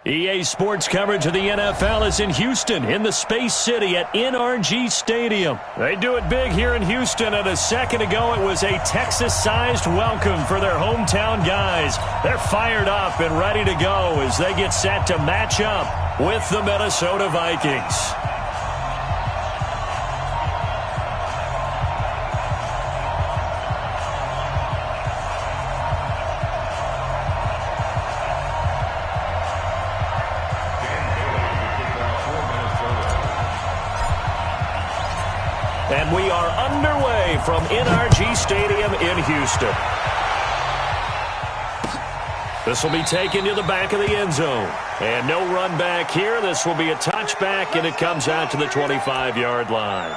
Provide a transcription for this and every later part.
EA Sports coverage of the NFL is in Houston, in the Space City at NRG Stadium. They do it big here in Houston, and a second ago it was a Texas-sized welcome for their hometown guys. They're fired up and ready to go as they get set to match up with the Minnesota Vikings. And we are underway from NRG Stadium in Houston. This will be taken to the back of the end zone. And no run back here. This will be a touchback, and it comes out to the 25-yard line.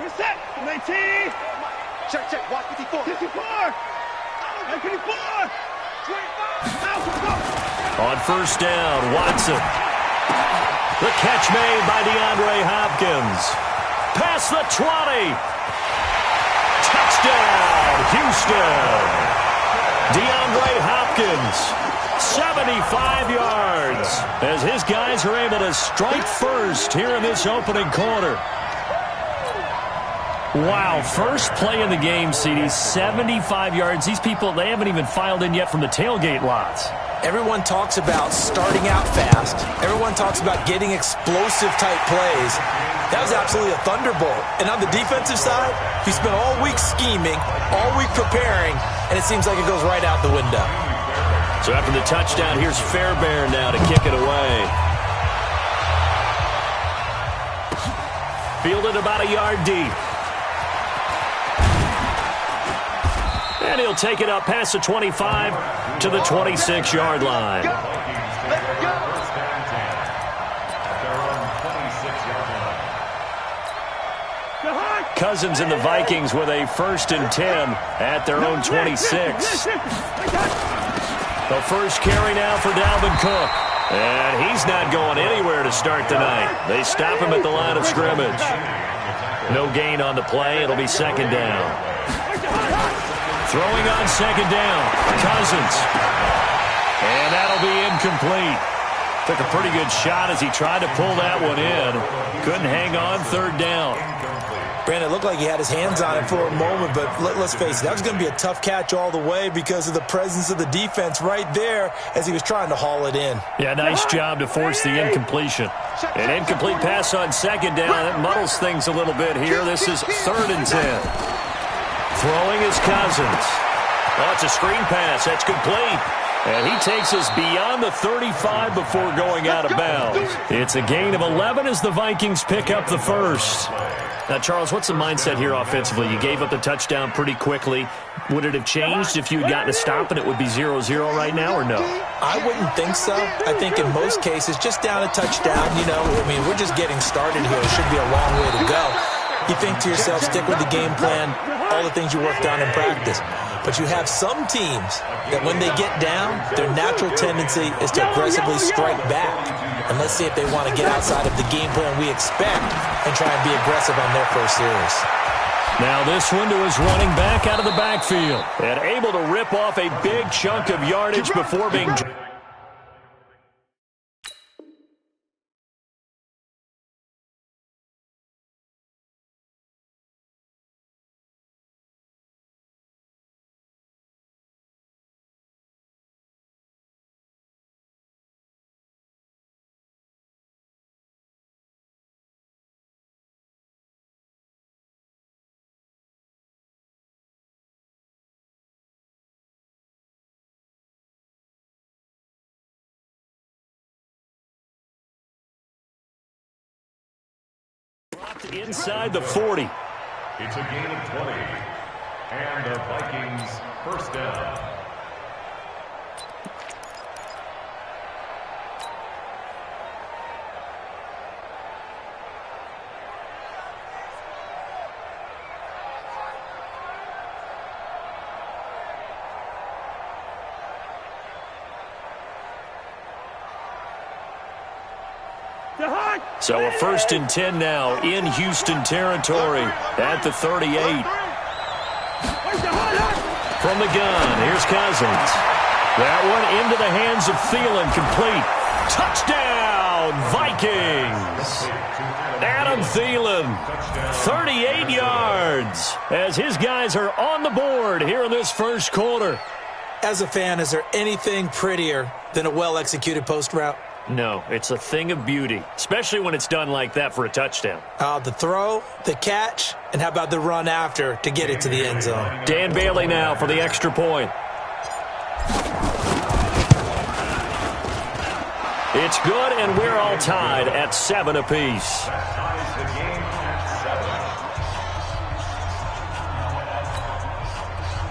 Reset. 19. Check. Watch 54. 54. 54. On first down, Watson. The catch made by DeAndre Hopkins. Past the 20. Touchdown, Houston. DeAndre Hopkins, 75 yards, as his guys are able to strike first here in this opening quarter. Wow, first play in the game, CD, 75 yards. These people, they haven't even filed in yet from the tailgate lots. Everyone talks about starting out fast. Everyone talks about getting explosive-type plays. That was absolutely a thunderbolt. And on the defensive side, he spent all week scheming, all week preparing, and it seems like it goes right out the window. So after the touchdown, here's Fairbairn now to kick it away. Fielded about a yard deep. And he'll take it up past the 25 to the 26-yard line. Cousins and the Vikings with a 1st and 10 at their own 26. The first carry now for Dalvin Cook. And he's not going anywhere to start tonight. They stop him at the line of scrimmage. No gain on the play. It'll be second down. Throwing on second down, Cousins. And that'll be incomplete. Took a pretty good shot as he tried to pull that one in. Couldn't hang on, third down. Brandon, it looked like he had his hands on it for a moment, but let's face it, that was going to be a tough catch all the way because of the presence of the defense right there as he was trying to haul it in. Yeah, nice job to force the incompletion. An incomplete pass on second down. That muddles things a little bit here. This is 3rd and 10. Throwing is Cousins. Oh, it's a screen pass. That's complete. And he takes us beyond the 35 before going out of bounds. It's a gain of 11 as the Vikings pick up the first. Now, Charles, what's the mindset here offensively? You gave up the touchdown pretty quickly. Would it have changed if you had gotten a stop and it would be 0-0 right now, or no? I wouldn't think so. I think in most cases, just down a touchdown, we're just getting started here. It should be a long way to go. You think to yourself, stick with the game plan, all the things you worked on in practice. But you have some teams that when they get down, their natural tendency is to aggressively strike back. And let's see if they want to get outside of the game plan we expect and try and be aggressive on their first series. Now this one to his running back out of the backfield. And able to rip off a big chunk of yardage before being... inside the 40. It's a gain of 20. And the Vikings first down. So a 1st and 10 now in Houston territory at the 38. From the gun, here's Cousins. That one into the hands of Thielen, complete. Touchdown, Vikings! Adam Thielen, 38 yards, as his guys are on the board here in this first quarter. As a fan, is there anything prettier than a well-executed post route? No, it's a thing of beauty, especially when it's done like that for a touchdown. The throw, the catch, and how about the run after to get it to the end zone? Dan Bailey now for the extra point. It's good, and we're all tied at 7 apiece. That ties the game at 7.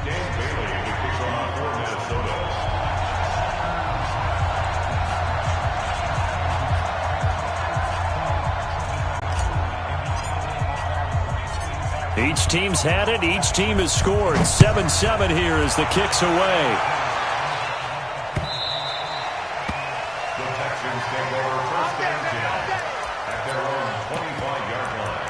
Dan Bailey, the kicker for Minnesota. Each team's had it. Each team has scored. 7-7 here as the kick's away. The Texans take over 1st and 10 at their own 25-yard line.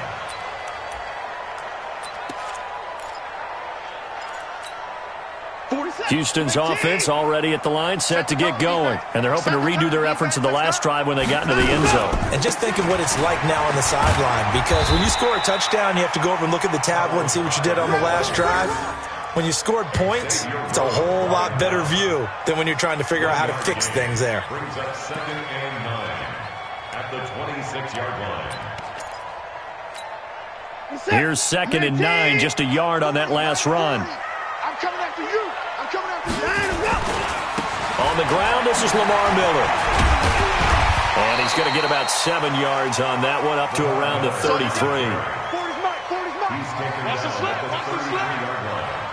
Houston's offense already at the line, set to get going. And they're hoping to redo their efforts of the last drive when they got into the end zone. And just think of what it's like now on the sideline, because when you score a touchdown, you have to go over and look at the tablet and see what you did on the last drive. When you scored points, it's a whole lot better view than when you're trying to figure out how to fix things there. Brings up 2nd and 9 at the 26-yard line. Here's 2nd and 9, just a yard on that last run. I'm coming after you. I'm coming after you. On the ground, this is Lamar Miller. And he's going to get about 7 yards on that one, up to around the 33. 40's mine. 40's mine. He's taken down at the 33-yard line.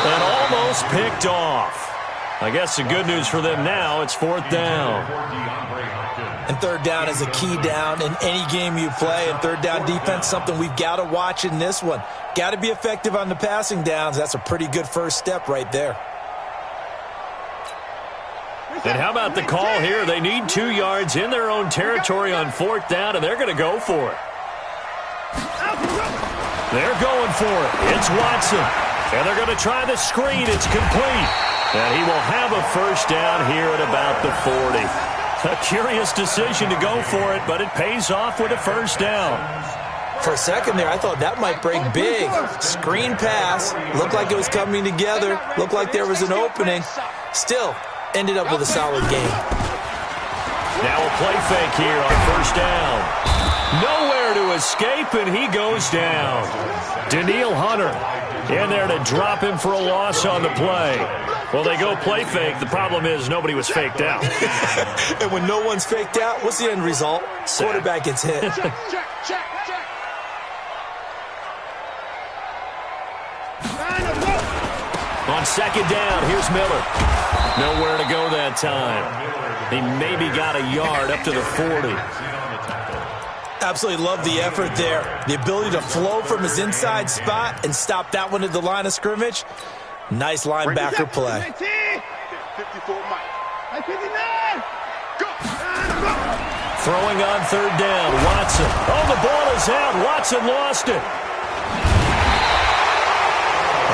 And almost picked off. I guess the good news for them now, it's 4th down. And 3rd down is a key down in any game you play. And 3rd down defense, something we've got to watch in this one. Got to be effective on the passing downs. That's a pretty good first step right there. And how about the call here? They need 2 yards in their own territory on 4th down, and they're going to go for it. They're going for it. It's Watson. And they're going to try the screen. It's complete. And he will have a 1st down here at about the 40. A curious decision to go for it, but it pays off with a 1st down. For a second there, I thought that might break big. Screen pass. Looked like it was coming together. Looked like there was an opening. Still, ended up with a solid game. Now a play fake here on 1st down. Nowhere to escape, and he goes down. Daniil Hunter in there to drop him for a loss on the play. Well, they go play fake. The problem is nobody was faked out. And when no one's faked out, what's the end result? Quarterback gets hit. Check. On 2nd down, here's Miller. Nowhere to go that time. He maybe got a yard up to the 40. Absolutely love the effort there. The ability to flow from his inside spot and stop that one at the line of scrimmage. Nice linebacker play. 54 Mike. 59. Go. Throwing on 3rd down, Watson. Oh, the ball is out. Watson lost it.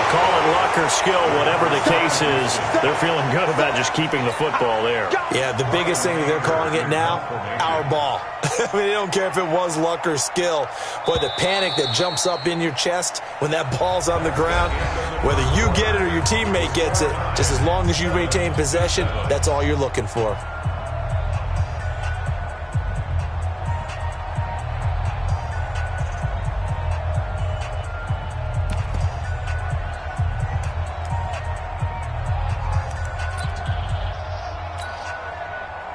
Call it luck or skill, whatever the case is. They're feeling good about just keeping the football there. Yeah, the biggest thing that they're calling it now, our ball. I mean, they don't care if it was luck or skill. Boy, the panic that jumps up in your chest when that ball's on the ground, whether you get it or your teammate gets it, just as long as you retain possession, that's all you're looking for.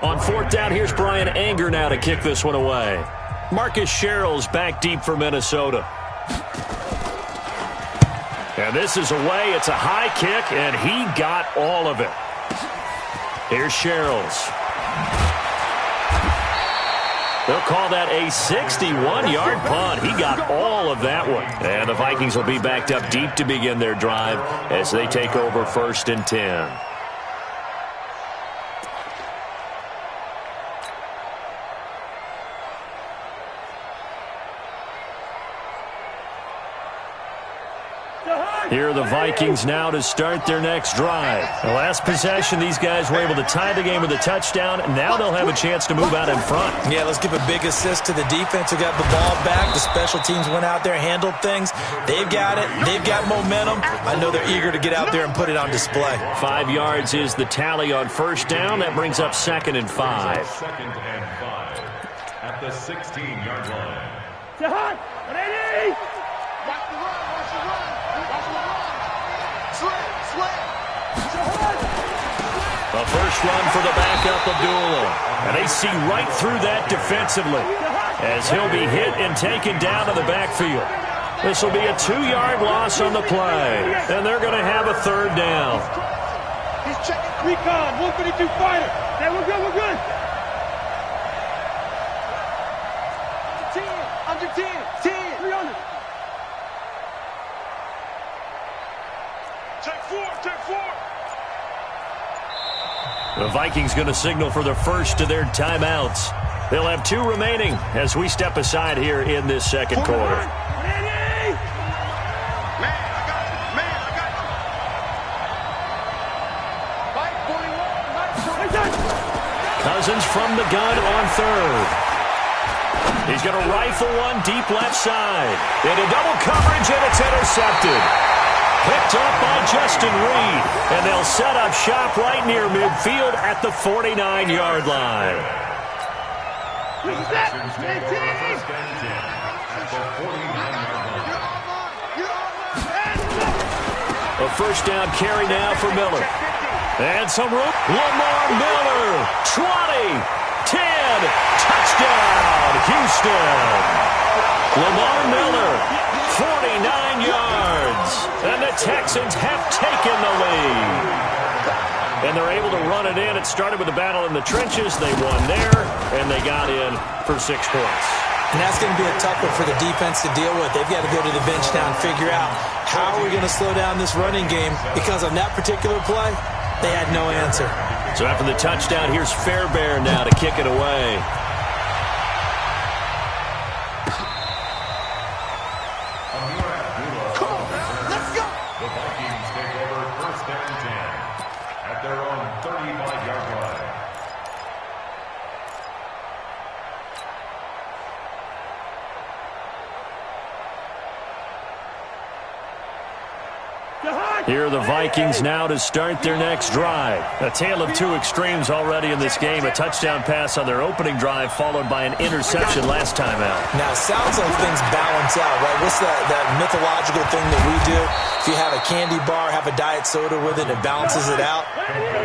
On 4th down, here's Brian Anger now to kick this one away. Marcus Sherrill's back deep for Minnesota. And this is away. It's a high kick, and he got all of it. Here's Sherrill's. They'll call that a 61-yard punt. He got all of that one. And the Vikings will be backed up deep to begin their drive as they take over 1st and 10. Here are the Vikings now to start their next drive. The last possession, these guys were able to tie the game with a touchdown. Now they'll have a chance to move out in front. Yeah, let's give a big assist to the defense who got the ball back. The special teams went out there, handled things. They've got it. They've got momentum. I know they're eager to get out there and put it on display. 5 yards is the tally on first down. That brings up 2nd and 5. 2nd and 5 at the 16-yard line. Ready? Watch the run, watch the run. Watch the run. Slam. The first run for the backup, Abdullah. And they see right through that defensively as he'll be hit and taken down to the backfield. This will be a 2-yard loss on the play, and they're going to have a 3rd down. He's checking. Recon, 152 fighter. Hey, we're good, we're good. Under 10, 300. Take 4. The Vikings going to signal for the first of their timeouts. They'll have 2 remaining as we step aside here in this second quarter. Ready? Man, I got it. Mike 41. Cousins from the gun on 3rd. He's going to rifle one deep left side. Into double coverage, and it's intercepted. Picked up by Justin Reed. And they'll set up shop right near midfield at the 49-yard line. A first down carry now for Miller. And some room. Lamar Miller, 20. 10, touchdown, Houston. Lamar Miller, 49 yards, and the Texans have taken the lead. And they're able to run it in. It started with a battle in the trenches. They won there, and they got in for 6 points. And that's going to be a tough one for the defense to deal with. They've got to go to the bench now and figure out how are we going to slow down this running game, because on that particular play, they had no answer. So after the touchdown, here's Fairbairn now to kick it away. Come on, let's go. The Vikings take over 1st and 10 at their own 35-yard line. Here are the Vikings now to start their next drive. A tale of 2 extremes already in this game. A touchdown pass on their opening drive, followed by an interception last time out. Now, it sounds like things balance out, right? What's that mythological thing that we do? If you have a candy bar, have a diet soda with it, it balances it out.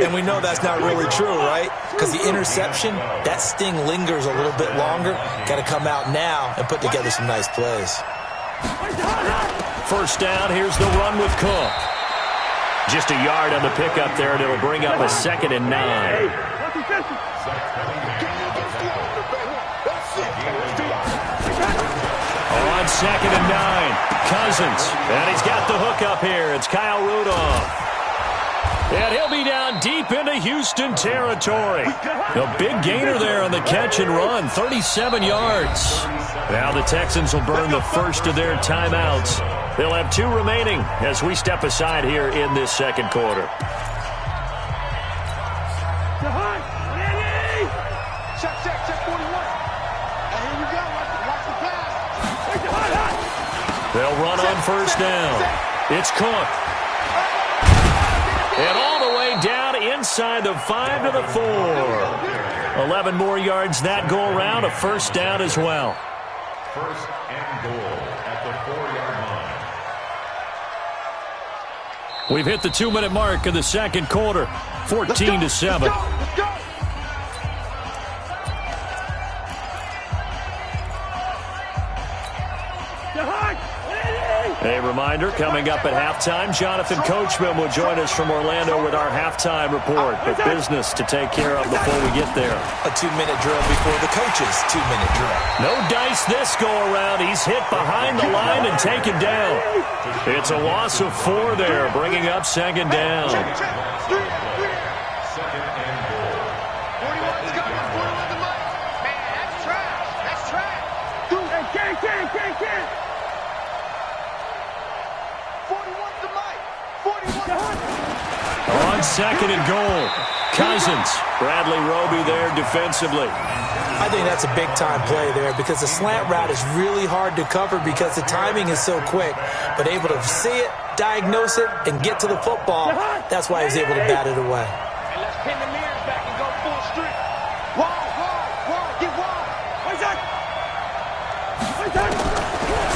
And we know that's not really true, right? Because the interception, that sting lingers a little bit longer. Got to come out now and put together some nice plays. First down, here's the run with Cook. Just a yard on the pickup there, and it'll bring up a 2nd and 9. On 2nd and 9, Cousins. And he's got the hook up here. It's Kyle Rudolph. And he'll be down deep into Houston territory. A big gainer there on the catch and run, 37 yards. Now the Texans will burn the first of their timeouts. They'll have 2 remaining as we step aside here in this second quarter. Check 41. And here we go. Watch the pass. They'll run on first down. It's Cook. And all the way down inside the 5 to the 4. 11 more yards that go around. A first down as well. 1st and goal at the 4-yard line. We've hit the 2-minute mark of the second quarter. 14-7. Let's go. A reminder, coming up at halftime, Jonathan Coachman will join us from Orlando with our halftime report. But business to take care of before we get there. A 2-minute drill before the coach's 2-minute drill. No dice this go-around. He's hit behind the line and taken down. It's a loss of 4 there, bringing up 2nd down. 2nd and goal. 41's coming. 41 to Mike. Man, that's trash. That's trash. Dude, hey, can't. 41 to Mike. on 2nd and goal. Cousins, Bradley Roby there defensively. I think that's a big-time play there because the slant route is really hard to cover because the timing is so quick. But able to see it, diagnose it, and get to the football, that's why he was able to bat it away. And let's pin the mirrors back and go full strip. Wide, get wide.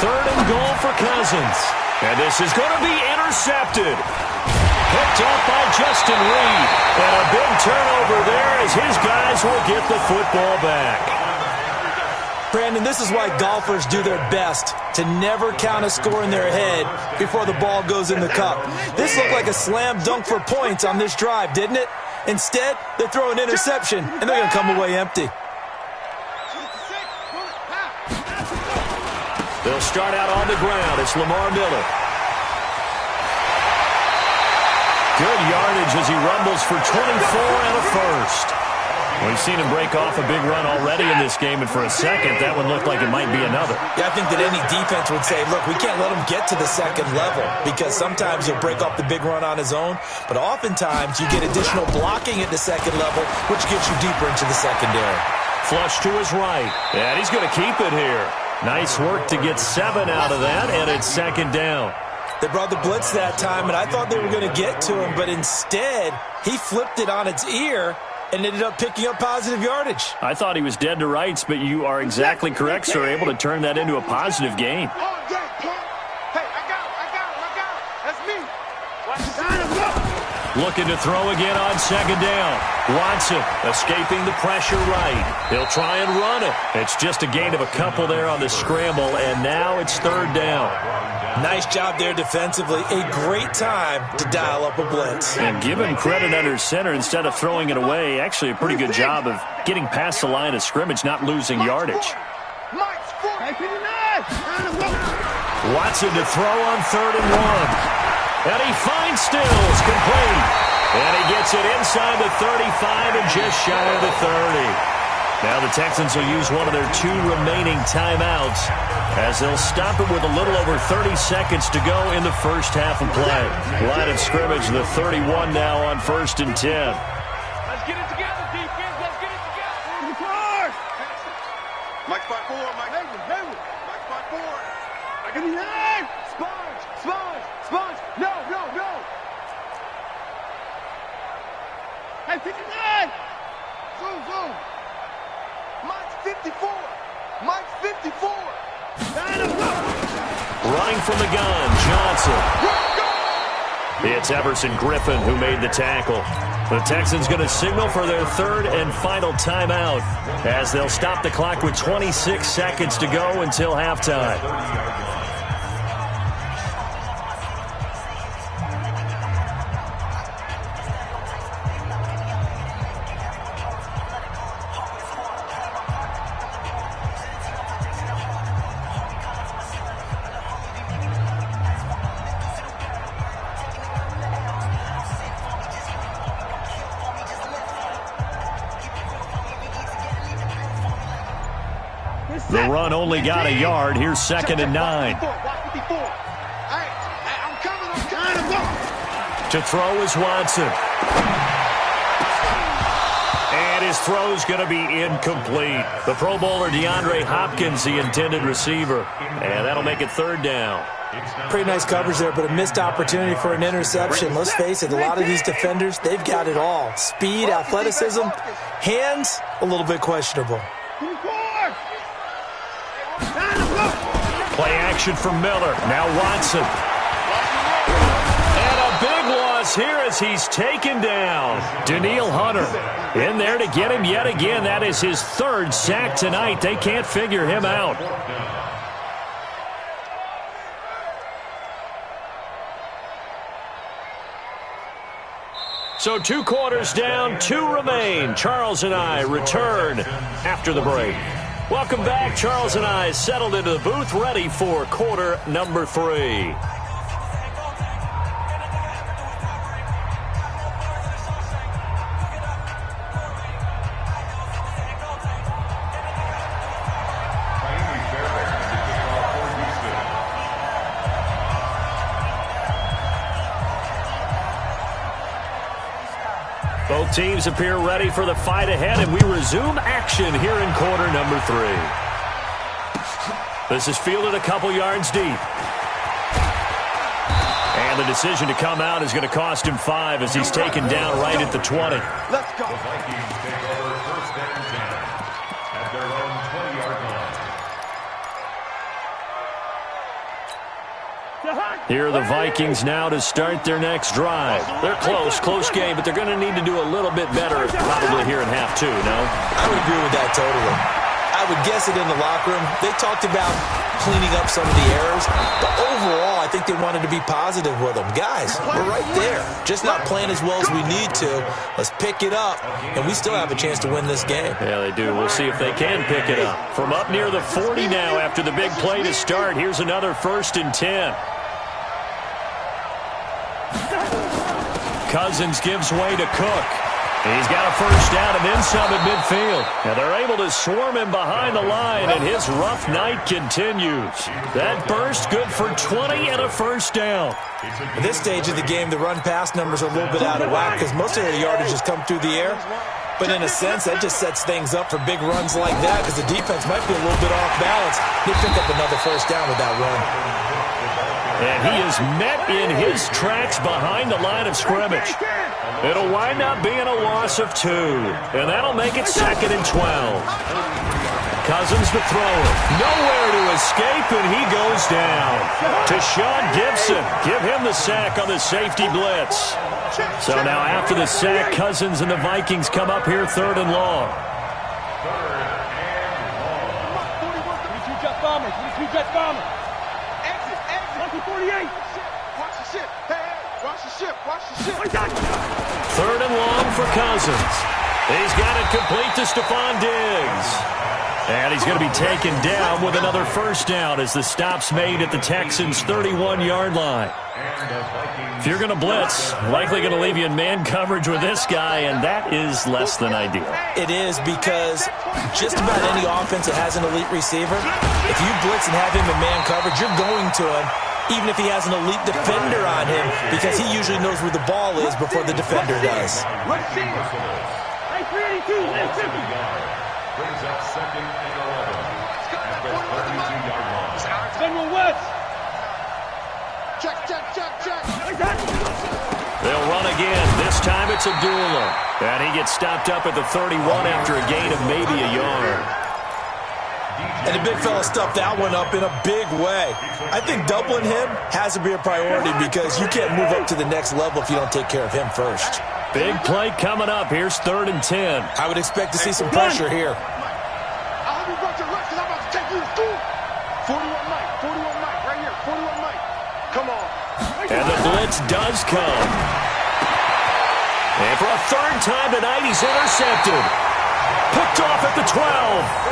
Third and goal for Cousins. And this is going to be intercepted. Picked up by Justin Reed. And a big turnover there as his guys will get the football back. Brandon, this is why golfers do their best to never count a score in their head before the ball goes in the cup. This looked like a slam dunk for points on this drive, didn't it? Instead, they throw an interception, and they're going to come away empty. They'll start out on the ground. It's Lamar Miller. Good yardage as he rumbles for 24 and a first. We've seen him break off a big run already in this game, and for a second, that one looked like it might be another. Yeah, I think that any defense would say, look, we can't let him get to the second level because sometimes he'll break off the big run on his own, but oftentimes you get additional blocking at the second level, which gets you deeper into the secondary. Flush to his right, and he's going to keep it here. Nice work to get 7 out of that, and it's 2nd down. They brought the blitz that time, and I thought they were going to get to him, but instead, he flipped it on its ear and ended up picking up positive yardage. I thought he was dead to rights, but you are exactly correct, sir. Able to turn that into a positive gain. Hey, I got it. That's me. Watch the sign of up. Looking to throw again on 2nd down. Watson escaping the pressure right. He'll try and run it. It's just a gain of a couple there on the scramble, and now it's 3rd down. Nice job there defensively. A great time to dial up a blitz. And give him credit under center instead of throwing it away. Actually a pretty good job of getting past the line of scrimmage, not losing yardage. Watson to throw on 3rd and 1. And he finds Stills, complete. And he gets it inside the 35 and just shy of the 30. Now the Texans will use one of their 2 remaining timeouts as they'll stop it with a little over 30 seconds to go in the first half of play. Line of scrimmage, the 31 now on 1st and 10. Let's get it together, defense. Let's get it together. Mike spot 4, Mike. Mike spot 4. I got the line. Sponge. No. Hey, 59. Zoom. Mike's 54. Running from the gun, Johnson. It's Everson Griffin who made the tackle. The Texans going to signal for their 3rd and final timeout as they'll stop the clock with 26 seconds to go until halftime. The run only got a yard. Here's 2nd and 9. To throw is Watson. And his throw's going to be incomplete. The Pro Bowler DeAndre Hopkins, the intended receiver. And that'll make it 3rd down. Pretty nice coverage there, but a missed opportunity for an interception. Let's face it, a lot of these defenders, they've got it all. Speed, athleticism, hands, a little bit questionable. Play action from Miller. Now Watson. And a big loss here as he's taken down. Daniil Hunter in there to get him yet again. That is his 3rd sack tonight. They can't figure him out. So 2 quarters down, 2 remain. Charles and I return after the break. Welcome back. Charles and I settled into the booth, ready for quarter number 3. Both teams appear ready for the fight ahead, and we resume action here in quarter number 3. This is fielded a couple yards deep. And the decision to come out is going to cost him 5 as he's taken down right at the 20. Let's go. The Vikings take over first and 10 at their own 20-yard line. Here are the Vikings now to start their next drive. They're close game, but they're going to need to do a little bit better probably here in half 2, no? I would agree with that totally. I would guess it in the locker room. They talked about cleaning up some of the errors, but overall, I think they wanted to be positive with them. Guys, we're right there. Just not playing as well as we need to. Let's pick it up, and we still have a chance to win this game. Yeah, they do. We'll see if they can pick it up. From up near the 40 now after the big play to start, here's another 1st and 10. Cousins gives way to Cook. He's got a first down and then some at midfield. Now they're able to swarm him behind the line, and his rough night continues. That burst good for 20 and a first down. At this stage of the game, the run-pass numbers are a little bit out of whack because most of their yardage has come through the air. But in a sense, that just sets things up for big runs like that because the defense might be a little bit off balance. They pick up another first down with that run. And he is met in his tracks behind the line of scrimmage. It'll wind up being a loss of 2, and that'll make it 2nd and 12. Cousins to throw it. Nowhere to escape, and he goes down. To Sean Gibson. Give him the sack on the safety blitz. So now after the sack, Cousins and the Vikings come up here 3rd and long. 22 Jet Bombers. 22 Jet Bombers. Exit. 48. Watch the ship. Hey, watch the ship. Watch the ship. 3rd and long for Cousins. He's got it complete to Stephon Diggs. And he's going to be taken down with another first down as the stop's made at the Texans' 31-yard line. If you're going to blitz, likely going to leave you in man coverage with this guy, and that is less than ideal. It is because just about any offense that has an elite receiver, if you blitz and have him in man coverage, you're going to him even if he has an elite defender on him because he usually knows where the ball is before the defender does. Brings up 2nd and 11 at the 32-yard line. General West. Check. They'll run again. This time it's Abdullah. And he gets stopped up at the 31 after a gain of maybe a yard. And the big fella stuffed that one up in a big way. I think doubling him has to be a priority because you can't move up to the next level if you don't take care of him first. Big play coming up. Here's 3rd and 10. I would expect to see some pressure here. I'll have you run to rush because I'm about to take you to school. 41 Mike, right here. 41 Mike. Come on. And the blitz does come. And for a 3rd time tonight, he's intercepted. Picked off at the 12.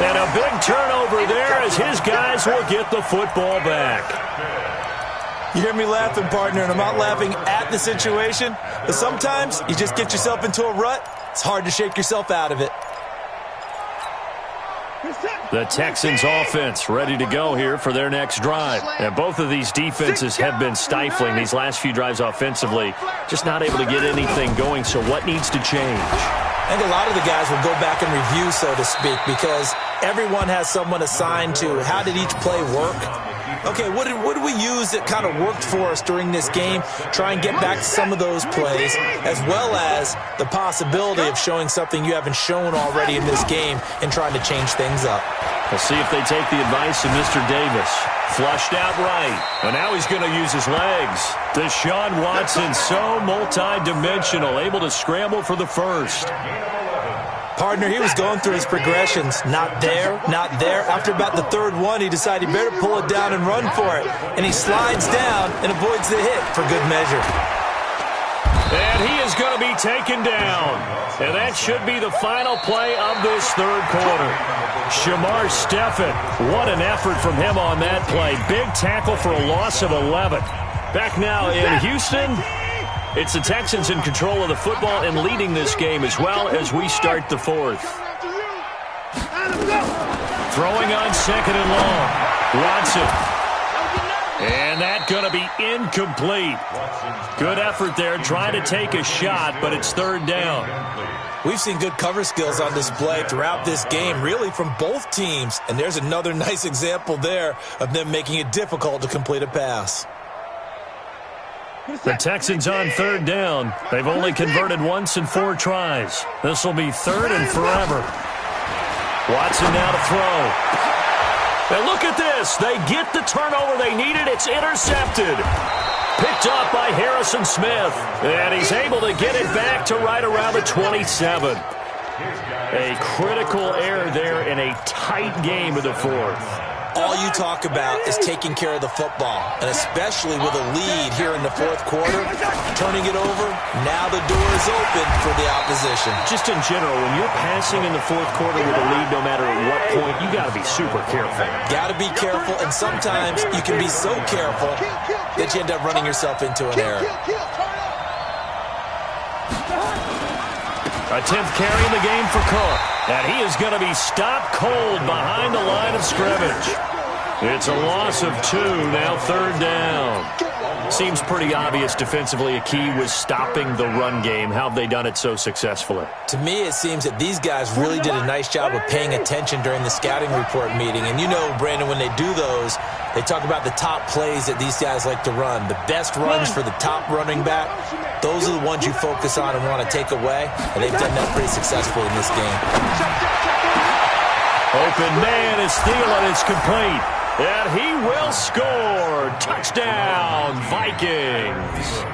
And a big turnover there as his guys will get the football back. You hear me laughing, partner, and I'm not laughing at the situation. But sometimes you just get yourself into a rut. It's hard to shake yourself out of it. The Texans offense ready to go here for their next drive. And both of these defenses have been stifling these last few drives offensively. Just not able to get anything going, so what needs to change? I think a lot of the guys will go back and review, so to speak, because everyone has someone assigned to how did each play work. Okay, what did we use that kind of worked for us during this game? Try and get back to some of those plays, as well as the possibility of showing something you haven't shown already in this game and trying to change things up. We'll see if they take the advice of Mr. Davis. Flushed out right, and now he's going to use his legs. Deshaun Watson, so multi-dimensional, able to scramble for the first. Partner, he was going through his progressions. Not there, not there. After about the 3rd one, he decided he better pull it down and run for it. And he slides down and avoids the hit for good measure. And he is going to be taken down. And that should be the final play of this 3rd quarter. Shamar Stephen, what an effort from him on that play. Big tackle for a loss of 11. Back now in Houston. It's the Texans in control of the football and leading this game as well as we start the 4th. Throwing on 2nd and long. Watson. And that's going to be incomplete. Good effort there trying to take a shot, but it's third down. We've seen good cover skills on display throughout this game, really from both teams. And there's another nice example there of them making it difficult to complete a pass. The Texans on third down. They've only converted once in 4 tries. This will be third and forever. Watson now to throw. And look at this. They get the turnover they needed. It's intercepted. Picked up by Harrison Smith. And he's able to get it back to right around the 27. A critical error there in a tight game of the fourth. All you talk about is taking care of the football, and especially with a lead here in the fourth quarter, turning it over, now the door is open for the opposition. Just in general, when you're passing in the fourth quarter with a lead, no matter at what point, you got to be super careful. Got to be careful, and sometimes you can be so careful that you end up running yourself into an error. A 10th carry in the game for Cook. And he is going to be stopped cold behind the line of scrimmage. It's a loss of 2, now third down. Seems pretty obvious defensively a key was stopping the run game. How have they done it so successfully? To me, it seems that these guys really did a nice job of paying attention during the scouting report meeting. And you know, Brandon, when they do those, they talk about the top plays that these guys like to run. The best runs for the top running back, those are the ones you focus on and want to take away. And they've done that pretty successfully in this game. Open man is Thielen. It's complete. And he will score. Touchdown, Vikings.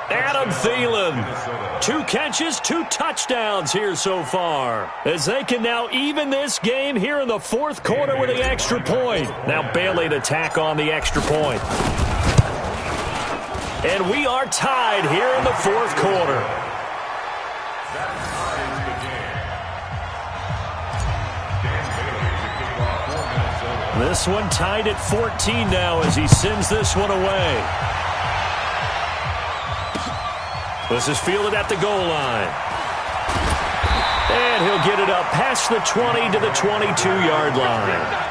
Adam Thielen. 2 catches, 2 touchdowns here so far, as they can now even this game here in the fourth quarter with the extra point. Now Bailey to tack on the extra point. And we are tied here in the fourth quarter. This one tied at 14 now as he sends this one away. This is fielded at the goal line. And he'll get it up past the 20 to the 22-yard line.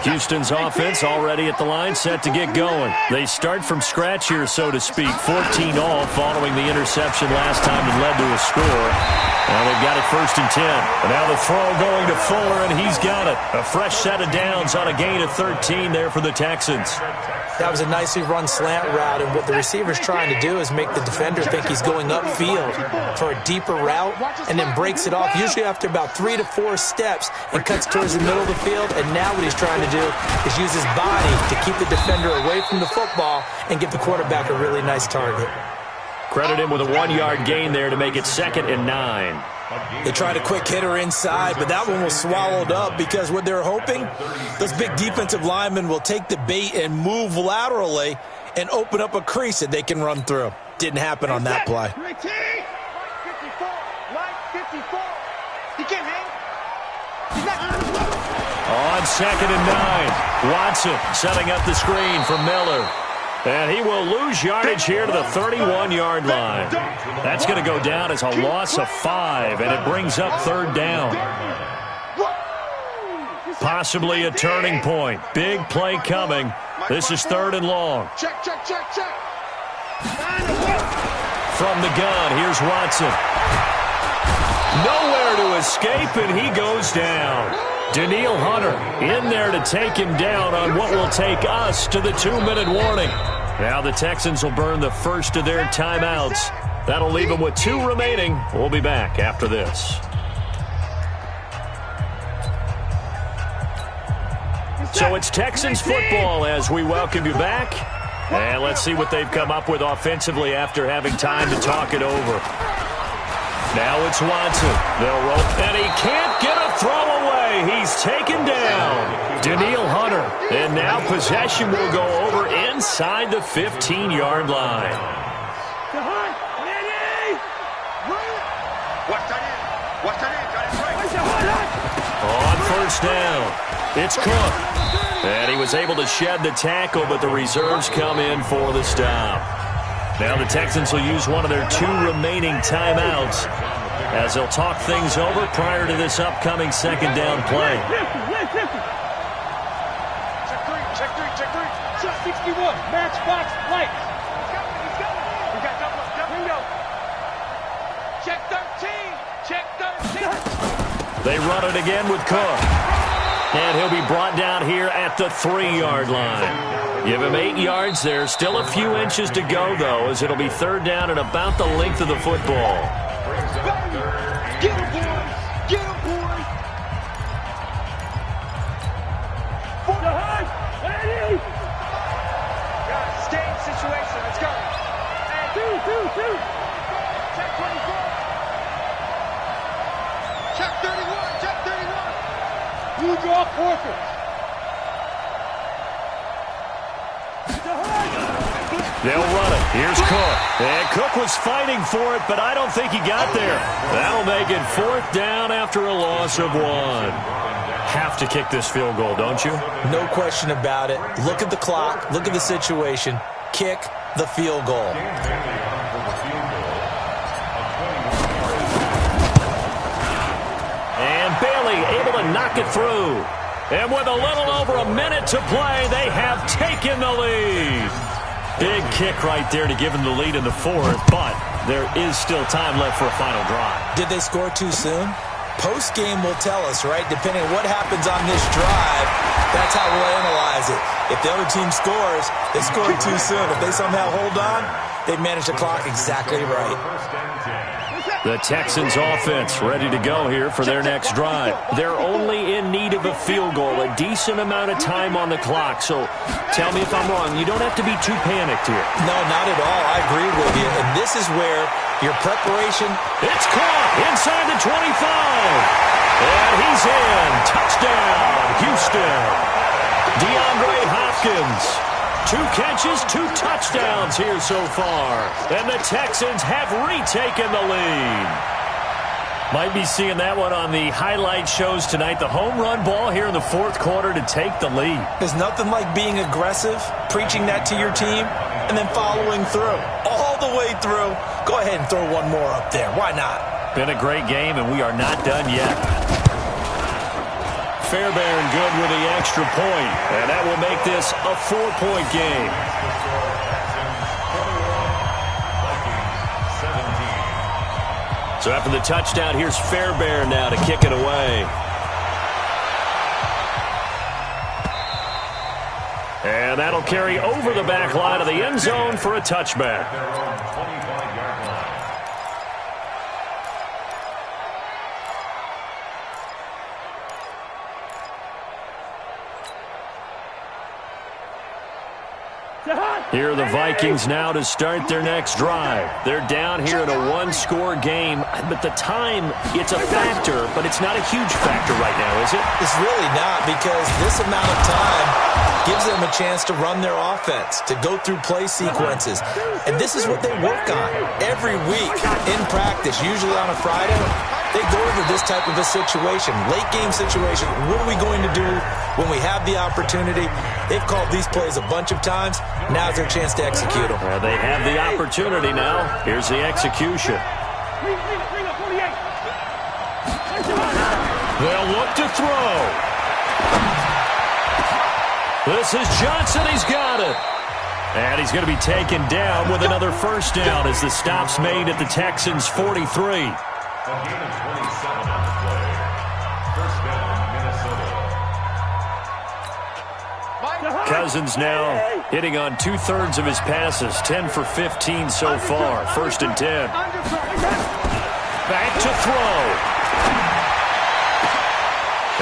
Houston's offense already at the line, set to get going. They start from scratch here, so to speak. 14 all following the interception last time that led to a score. Now they've got it 1st and 10. And now the throw going to Fuller, and he's got it. A fresh set of downs on a gain of 13 there for the Texans. That was a nicely run slant route, and what the receiver's trying to do is make the defender think he's going upfield for a deeper route and then breaks it off, usually after about 3 to 4 steps, and cuts towards the middle of the field. And now what he's trying to do is use his body to keep the defender away from the football and give the quarterback a really nice target. Credit him with a 1-yard gain there to make it 2nd and 9. They tried a quick hitter inside, but that one was swallowed up because what they're hoping, those big defensive linemen will take the bait and move laterally and open up a crease that they can run through. Didn't happen on that play. On 2nd and 9, Watson setting up the screen for Miller. And he will lose yardage here to the 31-yard line. That's going to go down as a loss of 5, and it brings up third down. Possibly a turning point. Big play coming. This is 3rd and long. Check. From the gun, here's Watson. Nowhere to escape, and he goes down. Daniil Hunter in there to take him down on what will take us to the 2-minute warning. Now the Texans will burn the first of their timeouts. That'll leave them with 2 remaining. We'll be back after this. So it's Texans football as we welcome you back. And let's see what they've come up with offensively after having time to talk it over. Now it's Watson. They'll roll, and he can't get a throw away. He's taken down. Daniil Hunter. And now possession will go over inside the 15-yard line. On 1st down, it's Cook. And he was able to shed the tackle, but the reserves come in for the stop. Now the Texans will use one of their 2 remaining timeouts. as they'll talk things over prior to this upcoming second down play. Check three. Shot 61. Matchbox lights. He's coming. We got double window. Check 13. They run it again with Cook. And he'll be brought down here at the 3-yard line. Give him 8 yards there. Still a few inches to go, though, as it'll be third down and about the length of the football. Get him, boys. Get him, boys. Stay in situation. Let's go. And two. Check 24. Check 31. You draw forfeit. They'll run it. Here's Cook. And Cook was fighting for it, but I don't think he got there. That'll make it fourth down after a loss of 1. Have to kick this field goal, don't you? No question about it. Look at the clock. Look at the situation. Kick the field goal. And Bailey able to knock it through. And with a little over a minute to play, they have taken the lead. Big kick right there to give them the lead in the fourth, but there is still time left for a final drive. Did they score too soon? Post-game will tell us, right? Depending on what happens on this drive, that's how we'll analyze it. If the other team scores, they scored too soon. If they somehow hold on, they manage the clock exactly right. The Texans offense ready to go here for their next drive. They're only in need of a field goal, a decent amount of time on the clock. So tell me if I'm wrong. You don't have to be too panicked here. No, not at all. I agree with you. And this is where your preparation... It's caught inside the 25. And he's in. Touchdown, Houston. DeAndre Hopkins. 2 catches, 2 touchdowns here so far. And the Texans have retaken the lead. Might be seeing that one on the highlight shows tonight. The home run ball here in the fourth quarter to take the lead. There's nothing like being aggressive, preaching that to your team, and then following through. All the way through. Go ahead and throw one more up there. Why not? Been a great game, and we are not done yet. Fairbairn good with the extra point, and that will make this a 4-point game. So after the touchdown, here's Fairbairn now to kick it away. And that'll carry over the back line of the end zone for a touchback. Here are the Vikings now to start their next drive. They're down here in a 1-score game, but the time, it's a factor, but it's not a huge factor right now, is it? It's really not, because this amount of time gives them a chance to run their offense, to go through play sequences. And this is what they work on every week in practice, usually on a Friday. They go into this type of a situation, late game situation. What are we going to do when we have the opportunity? They've called these plays a bunch of times. Now's their chance to execute them. Well, they have the opportunity now. Here's the execution. They'll look to throw. This is Johnson. He's got it. And he's going to be taken down with another first down as the stop's made at the Texans' 43. A gain of 27 on the play. First down, Minnesota. Cousins now hitting on 2/3 of his passes, 10 for 15 so far. First and 10. Back to throw.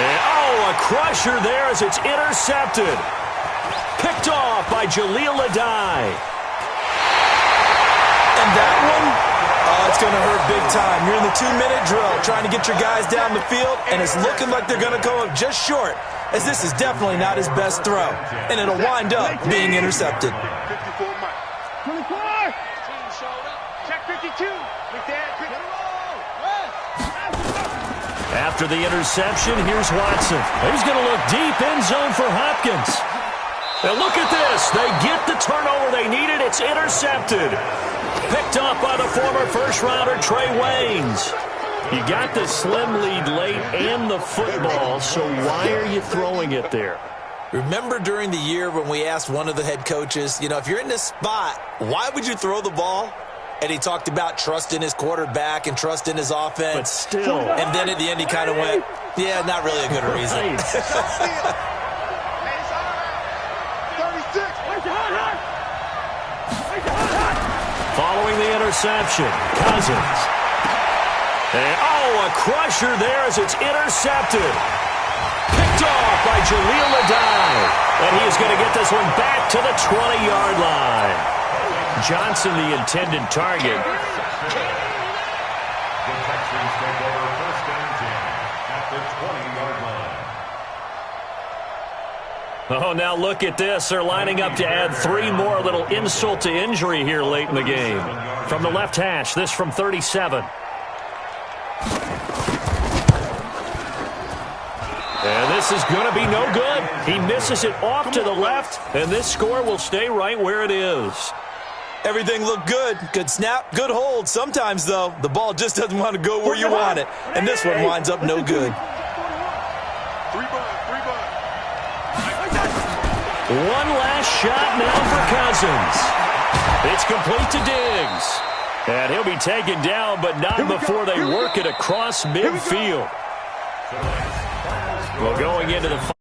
And, a crusher there as it's intercepted. Picked off by Jaleel Adai. And that one, it's going to hurt big time. You're in the 2-minute drill trying to get your guys down the field, and it's looking like they're going to go up just short, as this is definitely not his best throw, and it'll wind up being intercepted. 54 Mike. 24. Team showed up. Check 52. After the interception, here's Watson. He's going to look deep end zone for Hopkins. Now look at this. They get the turnover they needed. It's intercepted. Picked up by the former first-rounder Trey Waynes. You got the slim lead late and the football, so why are you throwing it there? Remember during the year when we asked one of the head coaches, if you're in this spot, why would you throw the ball? And he talked about trust in his quarterback and trust in his offense. But still. And then at the end he kind of went, yeah, not really a good reason. Following the interception, Cousins. And, a crusher there as it's intercepted. Picked off by Jaleel Adai. And he is going to get this one back to the 20-yard line. Johnson, the intended target. The Texans take over first and 10 at the 20-yard line. Oh, now look at this. They're lining up to add 3 more. A little insult to injury here late in the game. From the left hash, this from 37. And this is going to be no good. He misses it off to the left, and this score will stay right where it is. Everything looked good. Good snap, good hold. Sometimes, though, the ball just doesn't want to go where you want it. And this one winds up no good. One last shot now for Cousins. It's complete to Diggs. And he'll be taken down, but not before they work it across midfield. Well, going into the